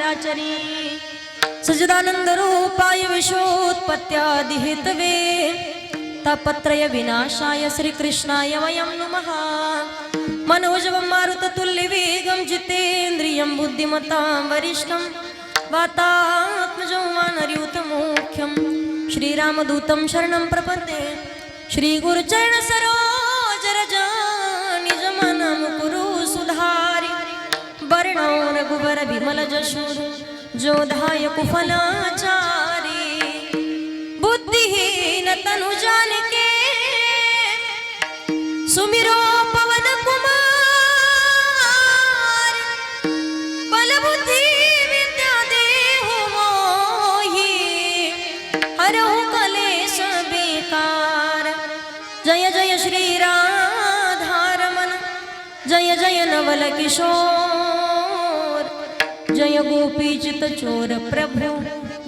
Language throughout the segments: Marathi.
निशाचरी सजदानंद रूपाय विश्वोत्पत्त्यादि हेतवे तापत्रय विनाशाय श्रीकृष्णाय वयं नमः। मनोजवं मारुततुल्यवेगं जितेन्द्रियं बुद्धिमतां वरिष्ठं वातात्मजं वानरयूथमुख्यं श्रीरामदूतं शरणं प्रपद्ये। श्रीगुरुचरण सरोज रज निज मन मुकुरु सुधारि वर्णो रघुवर विमल जशु जोधाय कुफलाचारी बुद्धिहीन तनु जानिके सुमिरो पवन कुमार बल बुद्धि विद्या देहु मोहि हरहु कलेश बेकार। जय जय श्री राधारमण जय जय नवल किशोर जय गोपी चित चोर प्रभु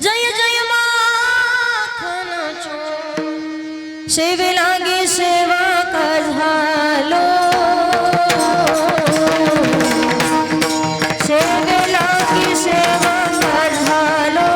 जय जय माखन चोर। सेवे लागे सेवा का झालो सेवे लागे सेवा का झालो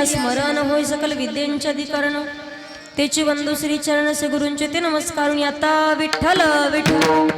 स्मरण होय सकल विद्यांचे अधिकरण तेची वंदू श्री चरण से गुरूंचे ते नमस्कारून आता विठ्ठल विठ्ठल।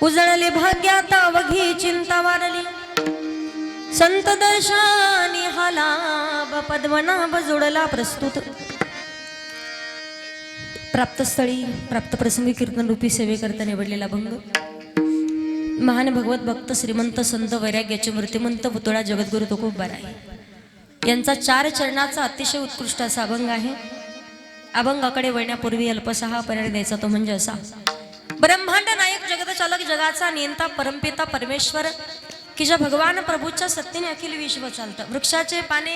उजळले भाग्यात अवघी चिंता वारली संत दर्शनी हालाभ पद्मनाभ जोडला प्रस्तुत। प्राप्तस्थळी प्राप्त प्रसंगी कीर्तन रूपी सेवेकरता निवडलेला अभंग महान भगवत भक्त श्रीमंत संत वैराग्याचे मूर्तिमंत पुतळा जगद्गुरु तुकोबार आहे यांचा 4 चरणाचा अतिशय उत्कृष्ट असा अभंग आहे। अभंगाकडे वळण्यापूर्वी अल्पसा हा पर्याय द्यायचा तो म्हणजे असा। ब्रह्मांड नायक जगतचालक जगाचा नियंता परमपिता परमेश्वर की ज्या भगवान प्रभूच्या सत्तेने अखिल विश्व चालतं। वृक्षाचे पाने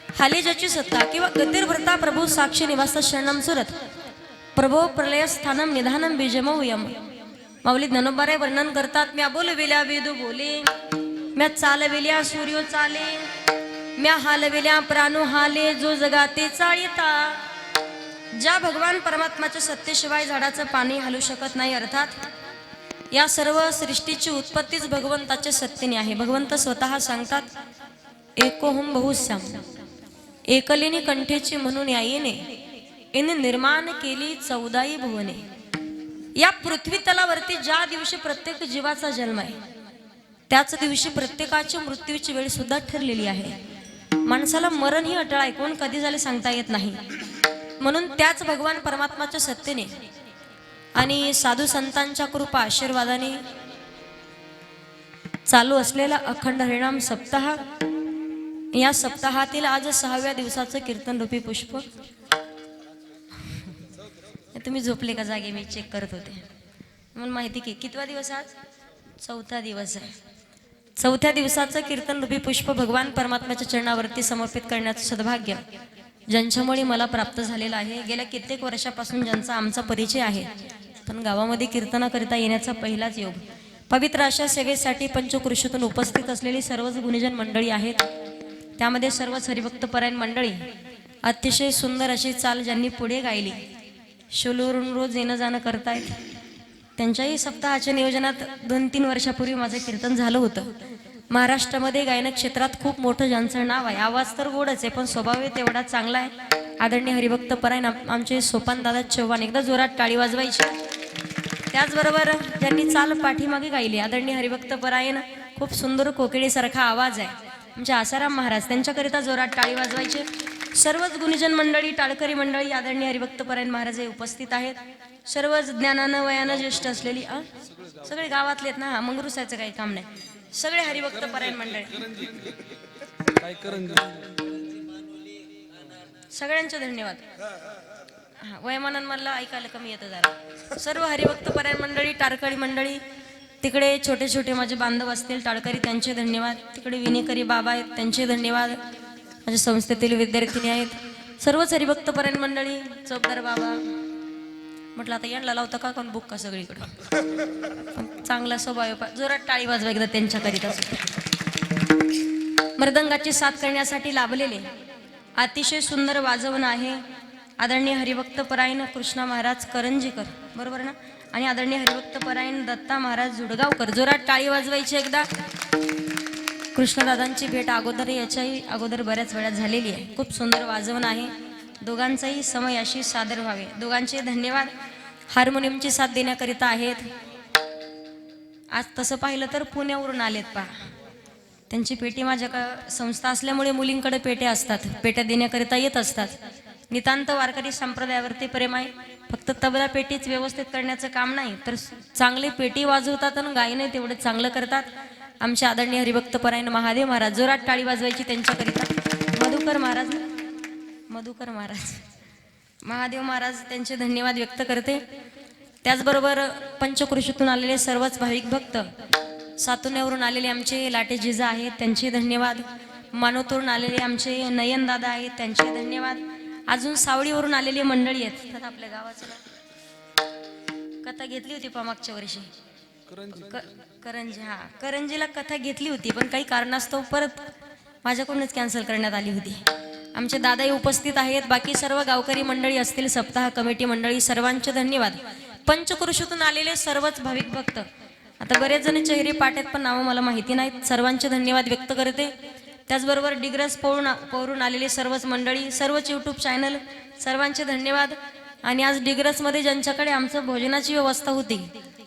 हाली ज्याची सत्ता किंवा गतीर भरता प्रभू साक्षी निवास शरणम सुरत प्रभो प्रलय स्थानम निधानम बीजमयम. माऊली ज्ञानोबारे वर्णन करतात. म्या बोलविल्या वेदू बोले, म्या चालविल्या सूर्यो चाले, म्या हालविल्या प्राणो हाले, जो जगाते चाळीता. ज्या भगवान परमात्माच्या सत्तेशिवाय झाडाचं पाणी हलू शकत नाही. अर्थात या सर्व सृष्टीची उत्पत्तीच भगवंताच्या सत्तेने आहे. भगवंत स्वतः सांगतात, एकोहम बहुश्याम, एकलिनी कंठेची म्हणून यायेने याने निर्माण केली 14 भुवने. या पृथ्वी तलावरती ज्या दिवशी प्रत्येक जीवाचा जन्म आहे त्याच दिवशी प्रत्येकाच्या मृत्यूची वेळ सुद्धा ठरलेली आहे. माणसाला मरण ही अटळ आहे, कोण कधी झाले सांगता येत नाही. म्हणून त्याच भगवान परमात्माच्या सत्तेने आणि साधू संतांच्या कृपा आशीर्वादाने चालू असलेला अखंड हरिनाम सप्ताह, या सप्ताहातील आज 6व्या दिवसाचं कीर्तन रूपी पुष्प. तुम्ही झोपले का जागे? मी चेक करत होते. मला माहिती की कितवा दिवस आज? 4था दिवस आहे. 4थ्या दिवसाचं कीर्तन रूपी पुष्प भगवान परमात्म्याच्या चरणावरती समर्पित करण्याचं सद्भाग्य ज्यांच्यामुळे मला प्राप्त झालेलं आहे. गेल्या कित्येक वर्षापासून ज्यांचा आमचा परिचय आहे, पण गावामध्ये कीर्तनाकरिता येण्याचा पहिलाच योग. पवित्र अशा सेवेसाठी पंचकृषीतून उपस्थित असलेली सर्वच गुणीजन मंडळी आहेत. त्यामध्ये सर्वच हरिभक्तपरायण मंडळी, अतिशय सुंदर अशी चाल ज्यांनी पुढे गायली, शोलूवरून रोज येणं जाणं करतायत. त्यांच्याही सप्ताहाच्या नियोजनात 2-3 वर्षापूर्वी माझं कीर्तन झालं होतं. महाराष्ट्रामध्ये गायन क्षेत्रात खूप मोठं ज्यांचं नाव आहे, आवाज तर गोडच आहे पण स्वभाव तेवढा चांगला आहे, आदरणीय हरिभक्तपरायण आमचे सोपान दादा चव्हाण. एकदा जोरात टाळी वाजवायची. त्याचबरोबर ज्यांनी चाल पाठीमागे गायली, आदरणीय हरिभक्तपरायण, खूप सुंदर कोकिळीसारखा आवाज आहे आमचे आसाराम महाराज, त्यांच्याकरिता जोरात टाळी वाजवायचे. सर्वच गुणीजन मंडळी, टाळकरी मंडळी, आदरणीय हरिभक्तपरायण महाराज हे उपस्थित आहेत. सर्वच ज्ञानानं वयानं ज्येष्ठ असलेली सगळे गावातले आहेत ना, मग रुसायचं काही काम नाही. सगळे हरिभक्तपरायण मंडळी, सगळ्यांचे धन्यवाद. वयमानन मला ऐकायला कमी येतं जरा. सर्व हरिभक्तपरायण मंडळी, टाळकरी मंडळी, तिकडे छोटे छोटे माझे बांधव असतील टाळकरी, त्यांचे धन्यवाद. तिकडे विनेकरी बाबा आहेत, त्यांचे धन्यवाद. माझ्या संस्थेतील विद्यार्थिनी आहेत. सर्वच हरिभक्तपरायण मंडळी, चौकदार बाबा, म्हटलं आता यांना लावता का कोण बुक का सगळीकडं. चांगला स्वभाव, जोरात टाळी वाजवा एकदा त्यांच्याकरिता. मृदंगाची साथ करण्यासाठी लाभलेले अतिशय सुंदर वाजवण आहे आदरणीय हरिभक्तपरायण कृष्णा महाराज करंजीकर, बरोबर ना, आणि आदरणीय हरिभक्तपरायण दत्ता महाराज जुडगावकर. जोरात टाळी वाजवायची एकदा. कृष्णदादांची भेट अगोदर, याच्याही अगोदर बऱ्याच वेळा झालेली आहे. खूप सुंदर वाजवण आहे. दोघांचाही समय अशी सादर व्हावे. दोघांचे धन्यवाद. हार्मोनियमची साथ देण्याकरिता आहेत. आज तसं पाहिलं तर पुण्यावरून आलेत पहा. त्यांची पेटी माझ्या संस्था असल्यामुळे मुलींकडे पेट्या असतात, पेट्या देण्याकरिता येत असतात. नितांत वारकरी संप्रदायावरती प्रेम आहे. फक्त तबला पेटीच व्यवस्थित करण्याचं काम नाही, तर चांगली पेटी वाजवतात आणि गायन तेवढं चांगलं करतात आमचे आदरणीय हरिभक्तपरायण महादेव महाराज. जोरात टाळी वाजवायची त्यांच्याकरिता. मधुकर महाराज, मधुकर महाराज, महादेव महाराज, त्यांचे धन्यवाद व्यक्त करते. त्याचबरोबर पंचकृषीतून आलेले सर्वच भाविक भक्त, सातुण्यावरून आलेले आमचे लाटे जिजा आहेत, त्यांचे धन्यवाद. मानोतवरून आलेले आमचे नयन दादा आहेत, त्यांचे धन्यवाद. अजून सावळीवरून आलेली मंडळी आहेत. आता आपल्या गावाचं कथा घेतली होती पा मागच्या वर्षी, करंजी. हा, करंजीला कथा घेतली होती, पण काही कारणास्तव परत माझ्याकडूनच कॅन्सल करण्यात आली होती. आमचे दादाही उपस्थित आहेत. बाकी सर्व गावकरी मंडळी असतील, सप्ताह कमिटी मंडळी, सर्वांचे धन्यवाद. पंचकृषीतून आलेले सर्वच भाविक भक्त, आता बरेच जण चेहरे पाठ आहेत पण नावं मला माहिती नाहीत, सर्वांचे धन्यवाद व्यक्त करते. त्याचबरोबर डिग्रस पवरून आलेले सर्वच मंडळी, सर्वच यूट्यूब चॅनल, सर्वांचे धन्यवाद. आणि आज डिग्रसमध्ये ज्यांच्याकडे आमचं भोजनाची व्यवस्था होती,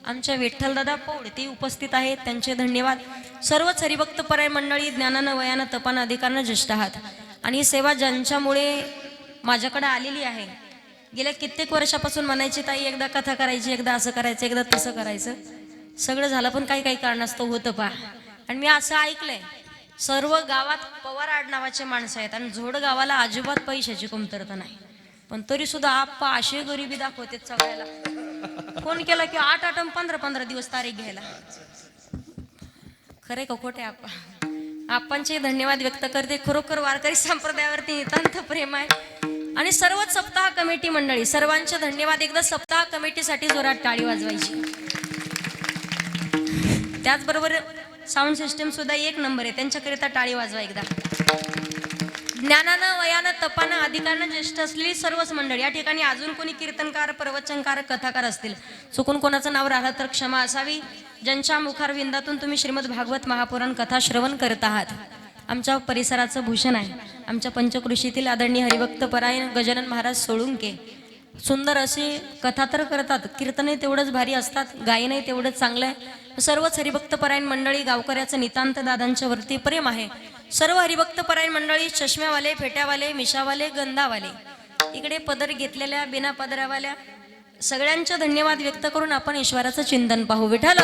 आमच्या विठ्ठलदादा पौड, ते उपस्थित आहेत, त्यांचे धन्यवाद. सर्वच हरिभक्तपरायण मंडळी, ज्ञानानं वयानं तपानं अधिकारानं ज्येष्ठ आहात. आणि ही सेवा ज्यांच्यामुळे माझ्याकडे आलेली आहे, गेल्या कित्येक वर्षापासून म्हणायची ताई एकदा कथा करायची, एकदा असं करायचं, एकदा तसं करायचं, सगळं झालं पण काही काही कारणास्तव होतं पहा. आणि मी असं ऐकलंय सर्व गावात पवार आडनावाचे माणसं आहेत आणि झोड गावाला अजिबात पैशाची कमतरता नाही, पण तरी सुद्धा आप्पा अशी गरिबी दाखवते सगळ्याला. फोन केला की 8-8 15-15 दिवस तारीख घ्यायला. खरे का खोटे आप्पा? आपणचे धन्यवाद व्यक्त करते. खरोखर वारकरी संप्रदायावरती नितांत प्रेम आहे आणि सर्वच सप्ताह कमिटी मंडळी सर्वांचे धन्यवाद. एकदा सप्ताह कमिटीसाठी जोरात टाळी वाजवायची. त्याचबरोबर साऊंड सिस्टम सुद्धा एक नंबर आहे, त्यांच्याकरिता टाळी वाजवा एकदा. ज्ञानानं वयानं तपानं अधिकारानं ज्येष्ठ असलेली सर्वच मंडळी. या ठिकाणी अजून कोणी कीर्तनकार प्रवचनकार कथाकार असतील, चुकून कोणाचं नाव राहिलं तर क्षमा असावी. ज्यांच्या मुखारविंदातून तुम्ही श्रीमद भागवत महापुराण कथा श्रवण करत आहात, आमच्या परिसराचं भूषण आहे. आमच्या पंचकृषीतील आदरणीय हरिभक्त परायण गजानन महाराज सोळुंके सुंदर असे कथा तर करतात, कीर्तनही तेवढंच भारी असतात, गायनही तेवढंच चांगलं आहे. सर्वच हरिभक्त परायण मंडळी गावकऱ्याचं नितांत दादांच्या वरती प्रेम आहे. सर्व हरिभक्त परायण मंडळी चष्म्यावाले, फेट्यावाले, मिशावाले, गंधावाले, इकडे पदर घेतलेल्या, बिना पदरावाल्या सगळ्यांचे धन्यवाद व्यक्त करून आपण ईश्वराचं चिंतन पाहू. विठ्ठल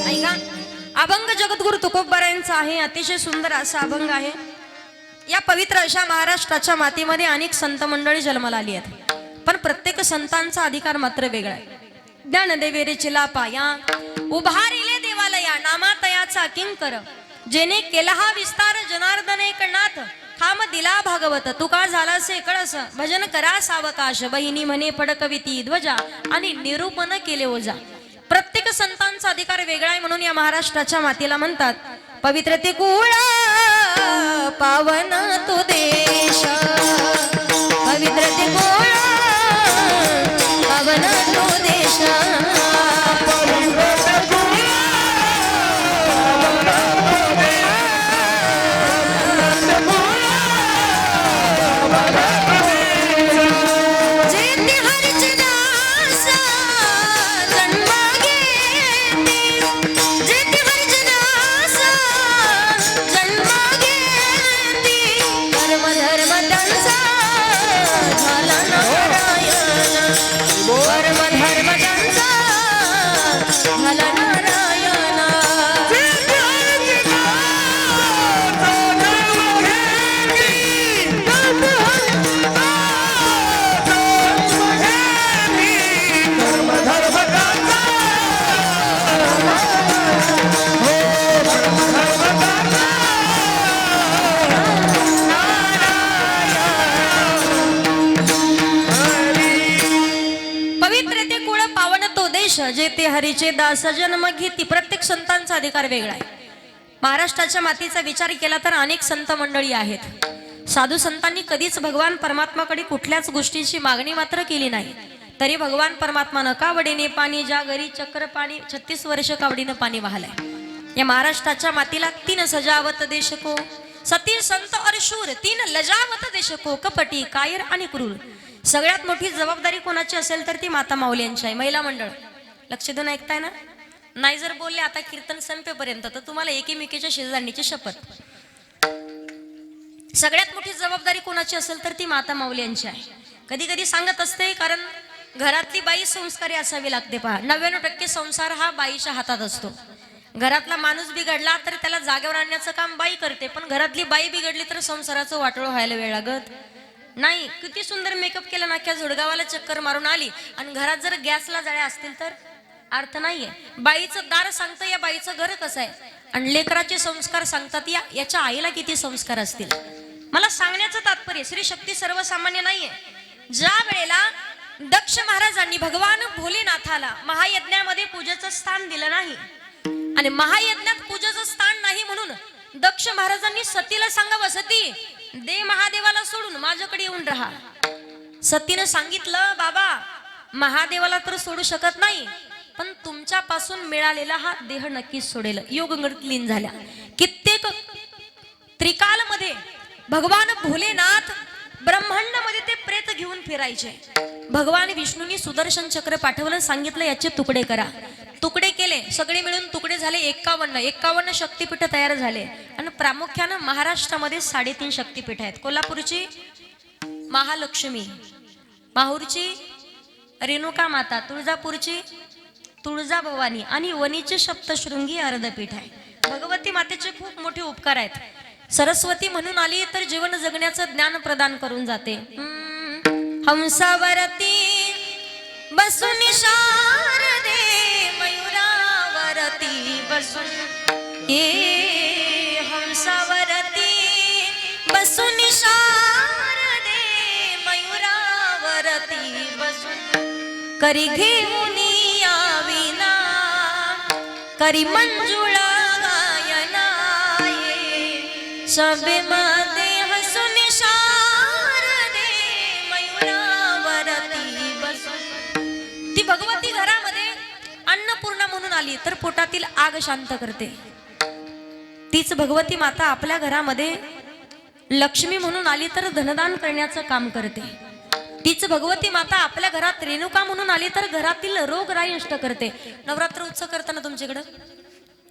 ऐका, अभंग जगद्गुरु तुकोबारायांचा आहे. अतिशय सुंदर असा अभंग आहे. या पवित्र अशा महाराष्ट्राच्या मातीमध्ये अनेक संत मंडळी जन्माला आली आहेत, पण प्रत्येक संतांचा अधिकार मात्र वेगळा आहे. ज्ञानदेवेरे चिला पाया उभारिले देवालया, नामातयाचा किंकर जेने केला हा विस्तार जनार्दन एकनाथ. थांब दिला भागवत तुका झाला से कळस, भजन करा सावकाश बहिणी म्हणे फडकविती ध्वजा आणि निरूपण केले ओजा. प्रत्येक संतांचा अधिकार वेगळा आहे, म्हणून या महाराष्ट्राच्या मातीला म्हणतात पवित्र ते कुळ पावन तो देश. पवित्र ते कुळ पावन तो देश. जे ते हरीचे दास जन्म घेती. प्रत्येक संतांचा अधिकार वेगळा आहे. महाराष्ट्राच्या मातीचा विचार केला तर अनेक संत मंडळी आहेत. साधू संतांनी कधीच भगवान परमात्माकडे कुठल्याच गोष्टीची मागणी मात्र केली नाही, तरी भगवान परमात्मानं कावडीने पाणी ज्या घरी चक्र पाणी 36 वर्ष कावडीनं पाणी वाहलंय. या महाराष्ट्राच्या मातीला 3 सजावत देशको, सती संत और शूर 3 लजावत देशको, कपटी कायर आणि क्रूर. सगळ्यात मोठी जबाबदारी कोणाची असेल तर ती माता माऊली यांची आहे. महिला मंडळ लक्ष देऊन ऐकताय ना? नाही जर बोलले आता कीर्तन संपेपर्यंत तर तुम्हाला एकीमेकीच्या शेजारणीची शपथ. सगळ्यात मोठी जबाबदारी कोणाची असेल तर ती माता माऊली यांची आहे. कधी कधी सांगत असते, कारण घरातली बाई संस्कारी असावी लागते. पहा, 99% संसार हा बाईच्या हातात असतो. घरातला माणूस बिघडला तर त्याला जागेवर आणण्याचं काम बाई करते, पण घरातली बाई बिघडली तर संसाराचं वाटोळ व्हायला वेळ लागत नाही. किती सुंदर मेकअप केला, नाक्या झुडगावाला चक्कर मारून आली आणि घरात जर गॅसला जाळ्या असतील तर अर्थ नाहीये. बाईचं दार सांगतं या बाईचं घर कसं आहे, आणि लेकराचे संस्कार सांगतात याच्या आईला किती संस्कार असतील. मला सांगण्याचं तात्पर्य श्री शक्ती सर्वसामान्य नाहीये. ज्या वेळेला दक्ष महाराजांनी भगवान भोलेनाथाला महायज्ञामध्ये पूजेचं स्थान दिलं नाही आणि महायज्ञात पूजेचं स्थान नाही म्हणून दक्ष महाराजांनी सतीला सांगावं, सती दे महादेवाला सोडून माझ्याकडे येऊन राहा. सतीनं सांगितलं, बाबा महादेवाला तर सोडू शकत नाही, पण तुमच्यापासून मिळालेला हा देह नक्कीच सोडेल. योगंगत लीन झाल्या. कित्येक त्रिकालमध्ये भगवान भोलेनाथ ब्रह्मांडामध्ये ते प्रेत घेऊन फिरायचे. भगवान विष्णूंनी सुदर्शन चक्र पाठवलं, सांगितलं याचे तुकडे करा. तुकडे केले, सगळे मिळून तुकडे झाले 51 शक्तिपीठ तयार झाले. आणि प्रामुख्यानं महाराष्ट्रामध्ये 3.5 शक्तिपीठ आहेत. कोल्हापूरची महालक्ष्मी, माहूरची रेणुका माता, तुळजापूरची तुळजा भवानी आणि वणीचे सप्तशृंगी अर्धपीठ आहे. भगवती मातेचे खूप मोठे उपकार आहेत. सरस्वती म्हणून आली तर जीवन जगण्याचं ज्ञान प्रदान करून जाते. हंसावरती बसून शारदे मयुरावरती बसून ये हंसावरती बसून शारदे मयुरावरती बसून करी घेऊन याविना करी मंजुळा गायना ये सबे मध्ये हसून शारदे मयुरावरती बसून। ती भगवती घरामध्ये अन्नपूर्णा म्हणून आली तर पोटातील आग शांत करते। तीच भगवती माता आपल्या घरामध्ये लक्ष्मी म्हणून आली तर धनदान करण्याचं काम करते। तीच भगवती माता आपल्या घरात रेणुका म्हणून आली तर घरातील रोगराई नष्ट करते। नवरात्र उत्सव करताना तुमच्याकडं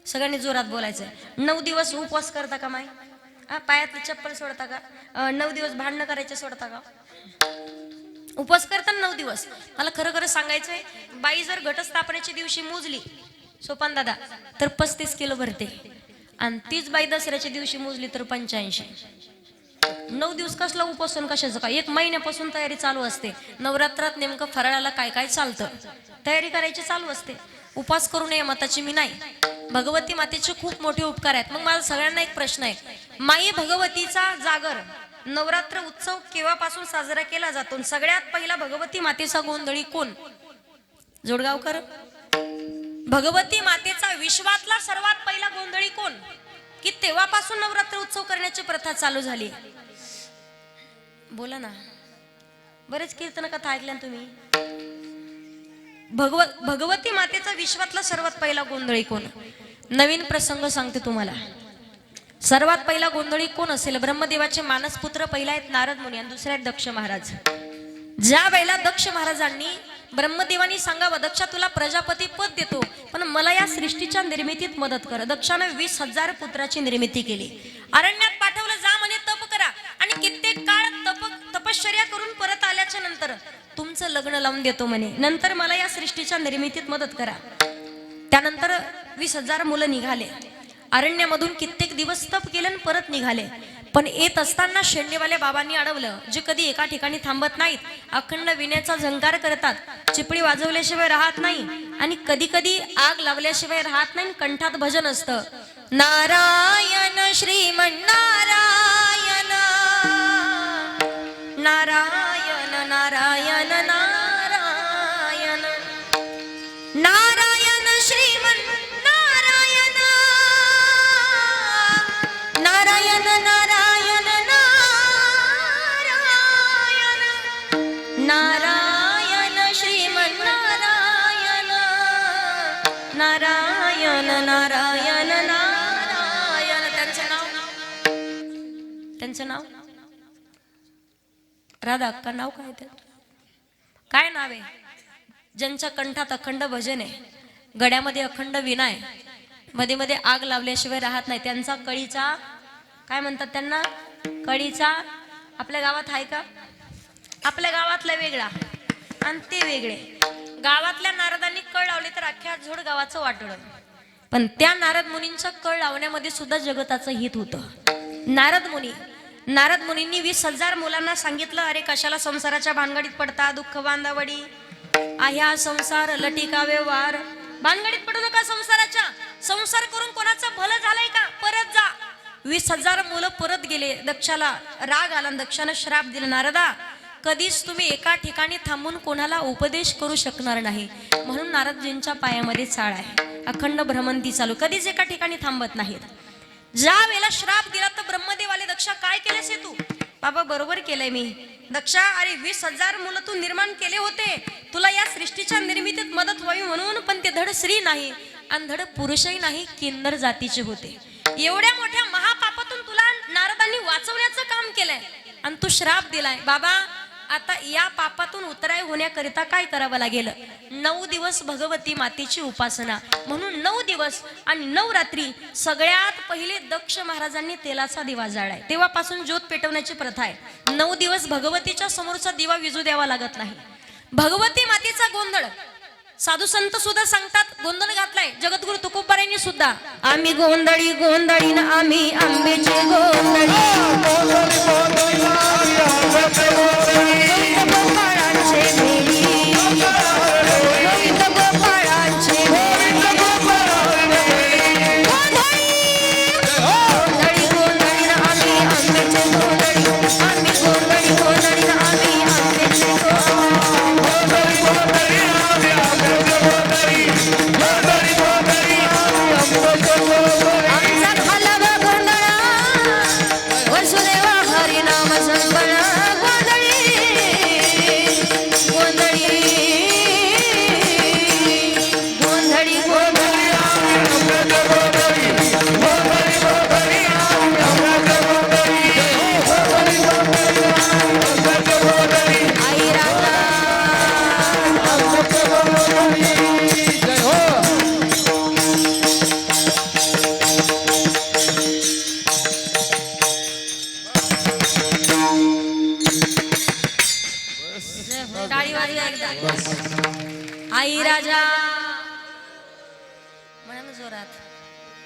सगळ्यांनी जोरात बोलायचंय। 9 दिवस उपवास करता का माय? पायातली चप्पल सोडता का? 9 दिवस भांडणं करायचे सोडता का? उपवास करताना 9 दिवस मला खरं खरं सांगायचंय, बाई जर घटस्थापनेच्या दिवशी मोजली सोपान दादा तर 35 किलो भरते आणि तीच बाई दसऱ्याच्या दिवशी मोजली तर 85। 9 दिवस कसला उपासन कशाचं काय? 1 महिन्यापासून तयारी चालू असते। नवरात्रात नेमकं फराळाला काय काय चालतं तयारी करायची चालू असते। उपास करू नये मताची मी नाही, भगवती मातेचे खूप मोठे उपकार आहेत। मग माझा सगळ्यांना एक प्रश्न आहे, माई भगवतीचा जागर नवरात्र उत्सव केव्हापासून साजरा केला जातो? सगळ्यात पहिला भगवती मातेचा गोंधळी कोण? जोडगावकर। भगवती मातेचा विश्वातला सर्वात पहिला गोंधळी कोण की तेव्हापासून नवरात्र उत्सव करण्याची प्रथा चालू झाली? बोला ना, बरेच कीर्तन कथा ऐकल्या तुम्ही। भगवती मातेचा विश्वातला सर्वात पहिला गोंधळी कोण? नवीन प्रसंग सांगते तुम्हाला। सर्वात पहिला गोंधळी कोण असेल? ब्रह्मदेवाचे मानसपुत्र पहिला आहेत नारद मुनी आणि दुसरे आहेत दक्ष महाराज। ज्या वेळेला दक्ष महाराजांनी ब्रह्मदेवानी सांगावं दक्षा तुला प्रजापती पद देतो पण मला या सृष्टीच्या निर्मितीत मदत कर। दक्षाने 20,000 पुत्राची निर्मिती केली। अरण्यात पाठवलं, जा म्हणे तप करा आणि कित्येक काळ तपश्चर्या करून परत आल्याच्या नंतर तुमचं लग्न लावून देतो म्हणे, नंतर मला या सृष्टीच्या निर्मितीत मदत करा। त्यानंतर 20,000 मुलं निघाले, अरण्यामधून कित्येक दिवस तप केले आणि परत निघाले। पण येत असताना शेंडेवाल्या बाबांनी अडवलं, जे कधी एका ठिकाणी थांबत नाहीत, अखंड विण्याचा झंकार करतात, चिपळी वाजवल्याशिवाय राहत नाही आणि कधी कधी आग लावल्याशिवाय राहत नाही। कंठात भजन असतं, नारायण श्रीमन नारायण नारायण नारायण नारायण नारायण श्रीमन नारायण नारायण नारायण नारायण नारायण श्रीमन नारायण नारायण नारायण नारायण। त्यांचं नाव राधा अक्का। नाव काय नाव आहे? ज्यांच्या कंठात अखंड भजन आहे, गड्यामध्ये अखंड वीणा आहे, मध्ये मध्ये आग लावल्याशिवाय राहत नाही, त्यांचा कळीचा काय म्हणतात? त्यांना कळीचा। आपल्या गावात आहे का? आपल्या गावातला वेगळा आणि ते वेगळे। गावातल्या नारदांनी कळ लावले तर अख्ख्या झोड गावाचं वाटलं, पण त्या नारद मुनींच्या कळ लावण्यामध्ये सुद्धा जगताचं हित होतं। नारद मुनींनी 20,000 मुलांना सांगितलं, अरे कशाला संसाराच्या भानगडीत पडता, दुःख बांधावडी ह्या संसार लटिका व्यवहार, भानगडीत पडू नका संसाराच्या। संसार करून कोणाचं भलं झालंय का? परत जा। 20,000 मुलं परत गेले। दक्षाला राग आला, दक्षाने श्राप दिला, नारदा कधीच तुम्ही एका ठिकाणी थांबून कोणाला उपदेश करू शकणार नाही, म्हणून नारदजींच्या पायामध्ये चाळ आहे, अखंड भ्रमंती चालू, कधीच एका ठिकाणी थांबत नाहीत। ज्या वेळेला श्राप दिला तर ब्रह्मदेवाले, दक्षा काय केलेस तू? बाबा बरोबर केलंय मी। दक्षा, अरे 20,000 मुलं तू निर्माण केले होते, तुला या सृष्टीच्या निर्मितीत मदत व्हावी म्हणून, पण ते धड स्त्री नाही आणि धड पुरुषही नाही, किन्नर जातीचे होते। एवढ्या मोठ्या महापापातून तुला नारदांनी वाचवण्याचं काम केलंय आणि तू श्राप दिलाय। बाबा आता या पापातून उतराय होण्याकरिता काय करावं लागेल? 9 दिवस भगवती मातेची उपासना, म्हणून 9 दिवस आणि 9 रात्री सगळ्यात पहिले दक्ष महाराजांनी तेलाचा दिवा जाळाय, तेव्हापासून ज्योत पेटवण्याची प्रथा आहे। 9 दिवस भगवतीच्या समोरचा दिवा विजू द्यावा लागत नाही। भगवती मातेचा गोंधळ साधू संत सुद्धा सांगतात, गोंधळ घातलाय जगद्गुरु तुकोबारायांनी सुद्धा, आम्ही गोंधळी गोंधळी ना आम्ही आंबेचे गोंधळी माझ्या म्हणा जोरात.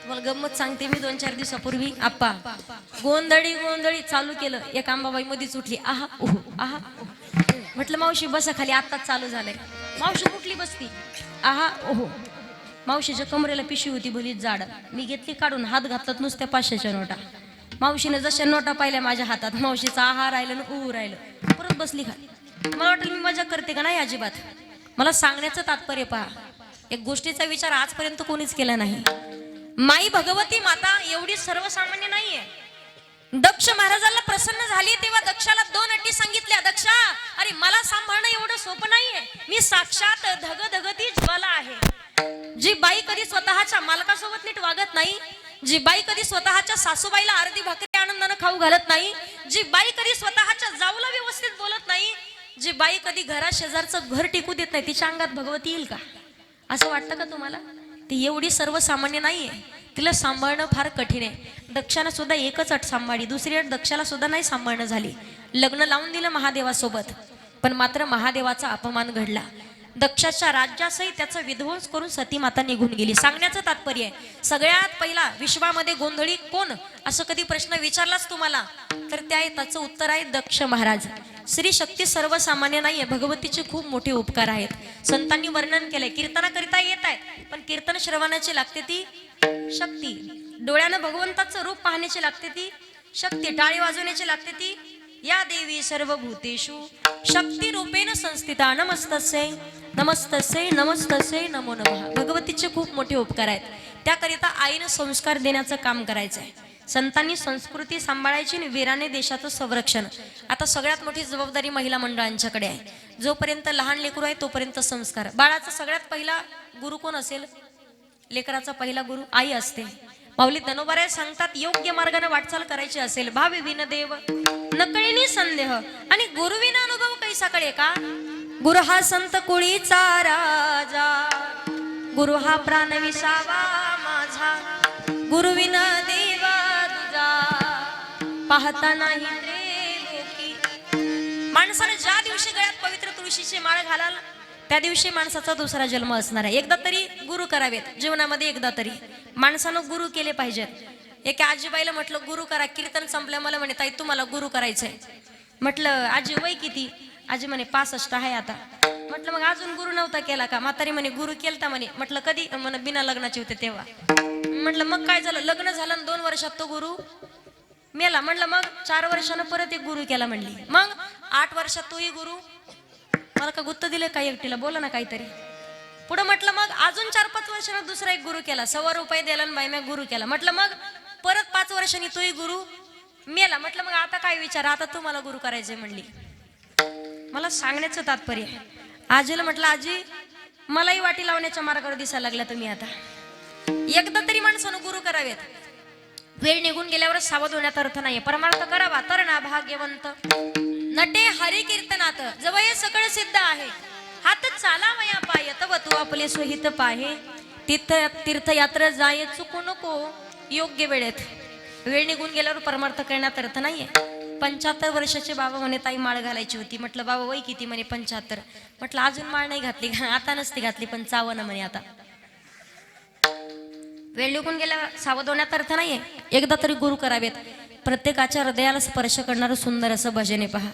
तुम्हाला गंमत सांगते मी. 2-4 दिवसापूर्वी आप्पा गोंधळी गोंधळी चालू केलं. एक आंबाबाई मध्येच उठली. आहा ओह आहा ओह. म्हटलं मावशी बसा खाली, आत्ताच चालू झालंय. मावशी कुठली बसती. आहा ओहो. मावशीच्या कमरेला पिशवी होती भलीच जाड. मी घेतली काढून, हात घातलात नुसत्या 500च्या नोटा. मावशीने जशा नोटा पाहिल्या माझ्या हातात, मावशीचा आहा राहिलं ना ऊ राहिलं. परत बसली खाली. मला वाटलं मी मजा करते का नाही. अजिबात. मला सांगण्याचं तात्पर्य पहा, एक गोष्टीचा विचार आजपर्यंत कोणीच केला नाही. माई भगवती माता एवढी सर्वसामान्य नाहीये. दक्ष महाराजांना प्रसन्न झाली तेव्हा दक्षाला 2 अटी सांगितल्या. दक्षा, अरे मला सांभाळणं एवढं सोपं नाहीये. मी साक्षात धगधगती ज्वाला आहे. जी बाई कधी स्वतःच्या मालकासोबत नीट वागत नाही, जी बाई कधी स्वतःच्या सासूबाईला अर्धी भाकरी आनंदानं खाऊ घालत नाही, जी बाई कधी स्वतःच्या जाऊला व्यवस्थित बोलत नाही, जी बाई कधी घरात शेजारचं घर टिकू देत नाही, तिच्या अंगात भगवती येईल का? असं वाटतं का तुम्हाला? ती एवढी सर्वसामान्य नाहीये. तिला सांभाळणं फार कठीण आहे. दक्षानं सुद्धा एकच अट सांभाळली, दुसरी अट दक्षाला सुद्धा नाही सांभाळणं झाली. लग्न लावून दिलं महादेवासोबत, पण मात्र महादेवाचा अपमान घडला. दक्षाच्या राज्यासही त्याचा विध्वंस करून सती माता निघून गेली. सांगण्याचं तात्पर्य आहे, सगळ्यात पहिला विश्वामध्ये गोंधळी कोण असं कधी प्रश्न विचारलाच तुम्हाला तर त्याचं उत्तर आहे दक्ष महाराज. श्री शक्ती सर्वसामान्य नाहीये. भगवतीचे खूप मोठे उपकार आहेत. संतांनी वर्णन केलंय. कीर्तनाकरिता येत आहेत, पण कीर्तन श्रवणाची लागते ती शक्ती. डोळ्यानं भगवंताचं रूप पाहण्याची लागते ती शक्ती. टाळी वाजवण्याची लागते ती या देवी सर्वभूतेषु शक्ती रूपेण संस्थिता. नमस्तस्यै नमस्तस्यै नमस्तस्यै नमो नमः. भगवतीचे खूप मोठे उपकार आहेत. त्याकरिता आईनं संस्कार देण्याचं काम करायचं आहे. संतांनी संस्कृती सांभाळायची आणि वीराने देशाचं संरक्षण. आता सगळ्यात मोठी जबाबदारी महिला मंडळांच्याकडे आहे. जोपर्यंत लहान लेकरू आहे तोपर्यंत संस्कार. बाळाचा सगळ्यात पहिला गुरु कोण असेल? लेकराचा पहिला गुरु आई असते. माऊली धनोबाराय सांगतात, योग्य मार्गाने वाटचाल करायची असेल, भावी विन देव नकळीनी संदेह आणि गुरुविना अनुभव कैसा कळे का? गुरु हा संत कुळीचा राजा, गुरु हा प्राण विसावा माझा, गुरुविना देवा तुझा पाहता नाही रे लोकी. माणसाने ज्या दिवशी गळ्यात पवित्र तुळशीची माळ घालाल त्या दिवशी माणसाचा दुसरा जन्म असणार आहे. एकदा तरी गुरु करावेत जीवनामध्ये. एकदा तरी माणसानं गुरु केले पाहिजेत. एका आजीबाईला म्हटलं गुरु करा. कीर्तन संपल्या मला म्हणे, ताई तुम्हाला गुरु करायचंय. म्हटलं आजी वय किती? आजी म्हणे 65 आहे आता. म्हटलं मग अजून गुरु नव्हता केला का? म्हातारी म्हणे गुरु केलता म्हणे. म्हटलं कधी? म्हणे बिना लग्नाचे होते तेव्हा. म्हटलं मग काय झालं? लग्न झालं आणि 2 वर्षात तो गुरु मेला. म्हटलं मग 4 वर्षानं परत एक गुरु केला म्हणली. मग 8 वर्षात तोही गुरु. मला का गुत्त दिले काय एकटीला? बोला ना काहीतरी. पुढे म्हटलं मग अजून 4-5 वर्षानं दुसरा एक गुरु केला. ₹100 दिला बाई मी गुरु केला. म्हटलं मग परत 5 वर्षांनी तोही गुरु मेला. म्हटलं मग आता काय विचार? आता तुम्हाला गुरु करायचंय म्हणली. मला सांगण्याचं तात्पर्य, आजीला म्हटलं आजी मलाही वाटी लावण्याच्या मार्गावर दिसायला लागला तुम्ही. आता एकदा तरी माणसानं गुरु करावेत. वेळ निघून गेल्यावर सावध होण्यात अर्थ नाहीये. परमार्थ करावा तर ना भाग्यवंत नटे हरी कीर्तनात जवळ हे सगळं सिद्ध आहे. हात चालावया पाय तव तू आपले स्वहित पाहे. तीर्थयात्रा जाय चुकू नको योग्य वेळेत. वेळ निघून गेल्यावर परमार्थ करण्यात अर्थ नाहीये. 75 वर्षाचे बाबा म्हणे ताई माळ घालायची होती. म्हटलं बाबा वय किती? म्हणे 75. म्हटलं अजून माळ नाही घातली. आता नसती घातली पण चावणं म्हणे आता. वेळ निघून गेल्यावर सावध होण्यात अर्थ नाहीये. एकदा तरी गुरु करावेत. प्रत्येकाच्या हृदयाला स्पर्श करणारं सुंदर असं भजन आहे पहा.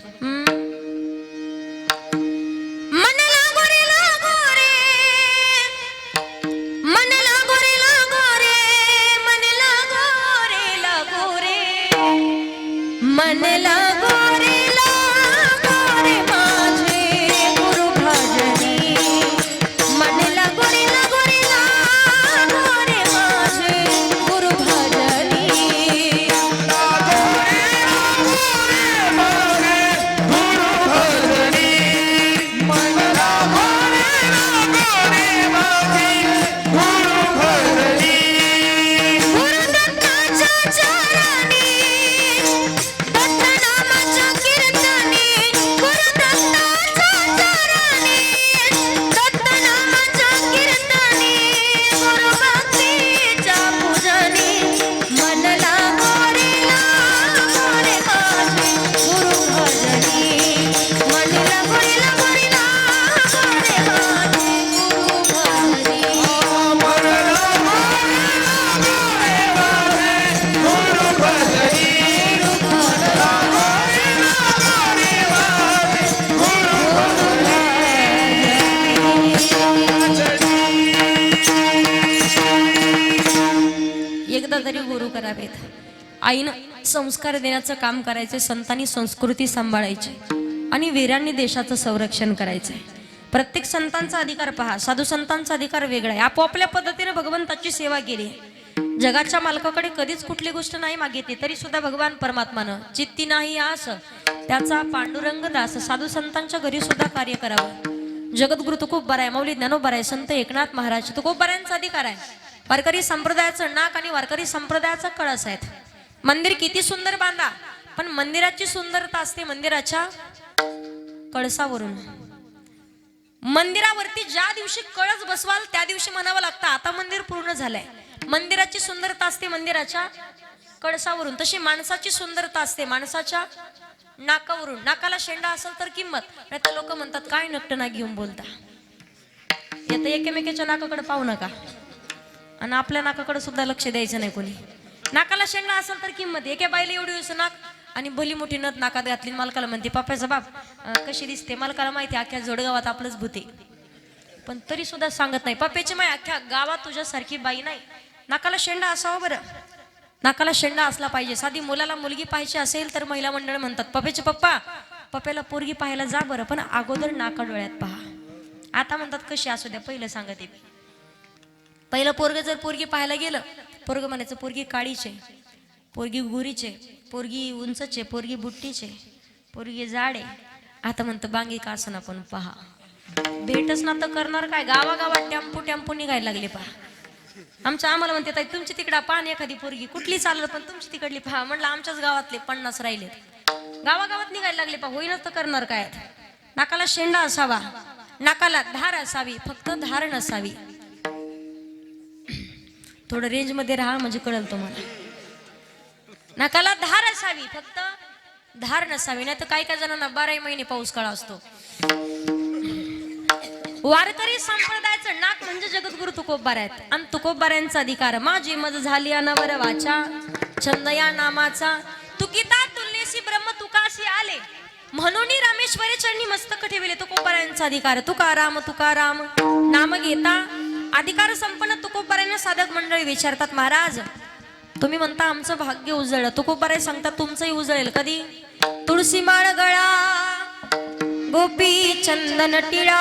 तरी गुरु करावेत. आईनं संस्कार देण्याचं काम करायचे, संतांनी संस्कृती सांभाळायची आणि वीरांनी देशाचं संरक्षण करायचंय. प्रत्येक संतांचा अधिकार पहा, साधू संतांचा अधिकार वेगळा आहे. आपोआपल्या पद्धतीने भगवंताची सेवा केली. जगाच्या मालकाकडे कधीच कुठली गोष्ट नाही मागितली, तरी सुद्धा भगवान परमात्मानं चित्ती नाही आस त्याचा पांडुरंग दास. साधू संतांच्या घरी सुद्धा कार्य करावं. जगद्गुरु तुकोबराय आहे, मौली ज्ञानोबा आहे, संत एकनाथ महाराज तुकोबरायांचा अधिकार आहे. वारकरी संप्रदायाचं नाक आणि वारकरी संप्रदायाचा कळस आहेत. मंदिर किती सुंदर बांधा, पण मंदिराची सुंदरता असते मंदिराच्या कळसावरून. मंदिरावरती ज्या दिवशी कळस बसवाल त्या दिवशी म्हणावं लागतं आता मंदिर पूर्ण झालंय. मंदिराची सुंदरता असते मंदिराच्या कळसावरून. तशी माणसाची सुंदरता असते माणसाच्या नाकावरून. नाकाला शेंडा असेल तर किंमत, नाही तर लोक म्हणतात काय नकट ना घेऊन बोलता. येतं एकमेकाच्या नाकाकडे पाहू नका आणि आपल्या नाकाकडे सुद्धा लक्ष द्यायचं नाही कोणी. नाकाला शेंडा असेल तर किंमत. एका बाईला एवढी दिवस नाक आणि भली मोठी नथ नाकात घातली, मालकाला म्हणते पप्प्याचा बाप कशी दिसते. मालकाला माहिती अख्ख्या जोडगावात आपलंच भूते, पण तरी सुद्धा सांगत नाही. पप्प्याची माय अख्ख्या गावात तुझ्यासारखी बाई नाही. नाकाला शेंडा असावा बरं, नाकाला शेंडा असला पाहिजे. साधी मुलाला मुलगी पाहिजे असेल तर महिला मंडळ म्हणतात पप्प्याचे पप्पा पप्प्याला पोरगी पाहायला जा बरं, पण अगोदर नाका डोळ्यात पहा. आता म्हणतात कशी असू द्या, पहिलं सांगते. पहिलं पोरग जर पोरगी पाहायला गेलं, पोरग म्हणायचं पोरगी काळीचे, पोरगी गुरीचे, पोरगी उंचचे, पोरगी बुट्टीचे, पोरगी जाडे. आता म्हणतं बांगी का असं ना पण पहा. भेटच ना तर करणार काय. गावागावात टेम्पो टेम्पो निघायला लागले पहा. आम्हाला म्हणते ताई तुमची तिकडा पान एखादी पोरगी कुठली चाललं, पण तुमची तिकडली पहा. म्हणलं आमच्याच गावातले 50 राहिलेत. गावागावात निघायला लागले पहा. होईनच तर करणार काय. नाकाला शेंडा असावा, नाकाला धार असावी, फक्त धार नसावी. थोडं रेंज मध्ये राहा म्हणजे कळलं तुम्हाला. नाकाला धार असावी, फक्त धार नसावी. नाही तर काही काही जणांना 12 महिने पाऊस काळा असतो. वारकरी संप्रदायाचं नाक म्हणजे जगद्गुरु तुकोबराय आहेत. आणि तुकोबरायांचा अधिकार माझी मज झाली अनवर वाचा छंद या नामाचा. तुकिता तुल्यसी ब्रह्म तुकाशी आले म्हणून रामेश्वरी चरणी मस्तक ठेवले. तुकोबरायांचा अधिकार. तुकाराम तुकाराम नाम घेता अधिकार संपन्न तुकोबरायांना साधक मंडळी विचारतात महाराज तुम्ही म्हणता आमचं भाग्य उजळलं. तुकोबराय सांगतात तुमचंही उजळेल. कधी. तुळशी माळ गळा गोपी चंदन टिळा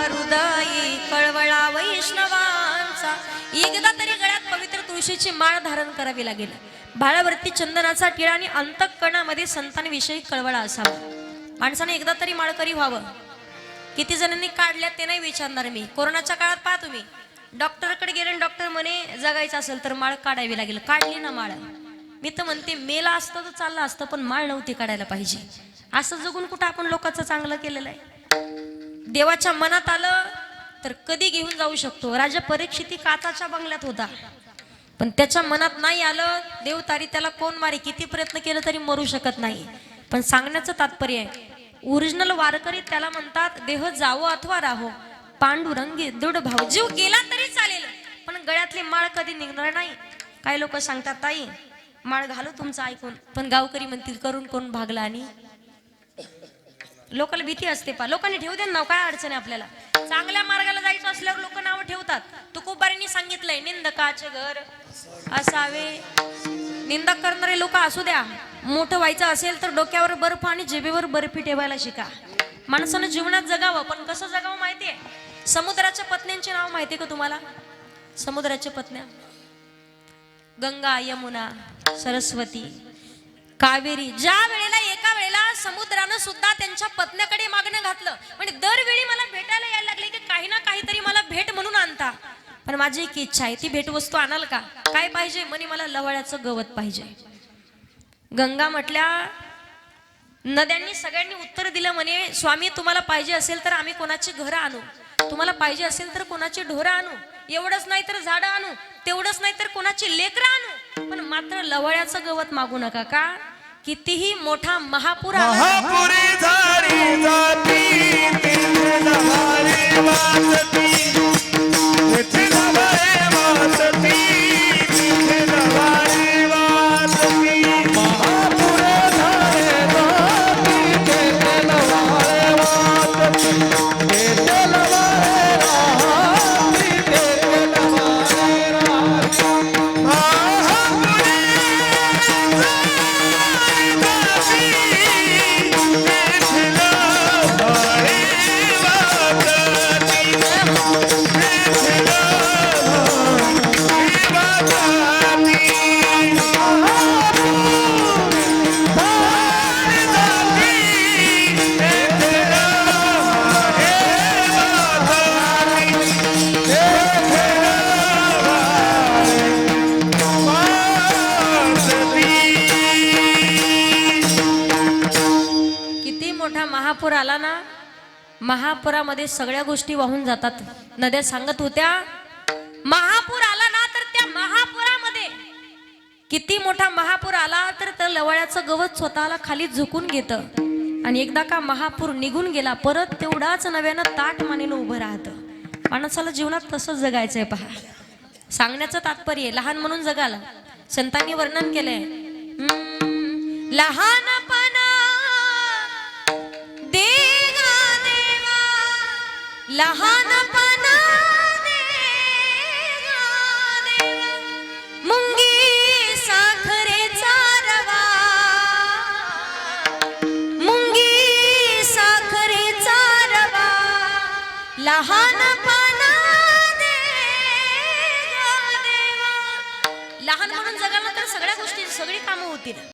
हृदयी कळवळा वैष्णवांचा. एकदा तरी गळ्यात पवित्र तुळशीची माळ धारण करावी लागेल. भाळावरती चंदनाचा टिळा आणि अंतःकरणामध्ये संतांविषयी कळवळा असावा. माणसाने एकदा तरी माळकरी व्हावं. किती जणांनी काढल्या ते नाही विचारणार मी. कोरोनाच्या काळात पहा तुम्ही, डॉक्टरकडे गेले, डॉक्टर म्हणे जगायचं असेल तर माळ काढावी लागेल. काढली ना माळ. मी तर म्हणते मेला असतं तर चाललं असतं, पण माळ नव्हती काढायला पाहिजे. असं जगून कुठं आपण लोकांचं चांगलं केलेलं आहे. देवाच्या मनात आलं तर कधी घेऊन जाऊ शकतो. राजा परीक्षित काचाच्या बंगल्यात होता, पण त्याच्या मनात नाही आलं देव तारी त्याला कोण मारे. किती प्रयत्न केलं तरी मरू शकत नाही. पण सांगण्याचं तात्पर्य आहे ओरिजिनल वारकरी त्याला म्हणतात देह जावो अथवा राहो पांडुरंगी दृढ भाव. जीव गेला तरी चालेल, पण गळ्यातली माळ कधी निघणार नाही. काही लोक सांगतात ताई माळ घालू तुमचं ऐकून, पण गावकरी म्हणतील करून कोण भागला. आणि लोकांना भीती असते पा. लोकांनी ठेवू दे नाव, काय अडचण आहे आपल्याला. चांगल्या मार्गाला जायचं असल्यावर लोक नाव ठेवतात. तुकोबारांनी सांगितलंय निंदकाचे घर असावे. निंदा करणारे लोक असू द्या. मोठं व्हायचं असेल तर डोक्यावर बर्फ आणि जिभेवर बर्फी ठेवायला शिका. माणसानं जीवनात जगावं, पण कसं जगावं माहितीये. समुद्राच्या पत्न्यांचे नाव माहितीये का तुम्हाला. समुद्राच्या पत्न्या गंगा यमुना सरस्वती कावेरी. ज्या वेळेला एका वेळेला समुद्रानं सुद्धा त्यांच्या पत्न्याकडे मागणं घातलं, म्हणजे दरवेळी मला भेटायला यायला लागले की काही ना काहीतरी मला भेट म्हणून आणता. पण माझी एक इच्छा आहे, ती भेटवस्तू आणाल का. काय पाहिजे म्हणे मला लवळ्याचं गवत पाहिजे. गंगा म्हटल्या नद्यांनी सगळ्यांनी उत्तर दिलं म्हणे स्वामी तुम्हाला पाहिजे असेल तर आम्ही कोणाची घरं आणू, तुम्हाला पाहिजे असेल तर कोणाची ढोरं आणू, एवढंच नाही तर झाडं आणू, तेवढंच नाही तर कोणाची लेकरं आणू, पण मात्र लवळ्याचं गवत मागू नका. का. कितीही मोठा महापूर महापुरी झाली जाती तिथे वाचती तिथे वाचती तिथे वाचती महापुर झाले जाती तिथे वाचती तिथे आला ना, महापुरामध्ये सगळ्या गोष्टी वाहून जातात. नद्या सांगत होत्या, महापूर आला ना तर त्या महापुरामध्ये किती मोठा महापूर आला तर त्या लवळ्याचं गवत स्वतःला खाली झुकून घेतं. आणि एकदा का महापूर निघून गेला, परत तेवढाच नव्यानं ताट मानेनं उभं राहतं. माणसाला जीवनात तसंच जगायचंय पहा. सांगण्याचं तात्पर्य लहान म्हणून जगाल. संतांनी वर्णन केलंय, लहानपणा देगा देवा, लहानपणा देगा देवा, मुंगी साखरेचा रवा, मुंगी साखरेचा रवा, लहानपणा देगा देवा. लहान म्हणून जगाला तर सगळ्या गोष्टी, सगळी कामं होतील.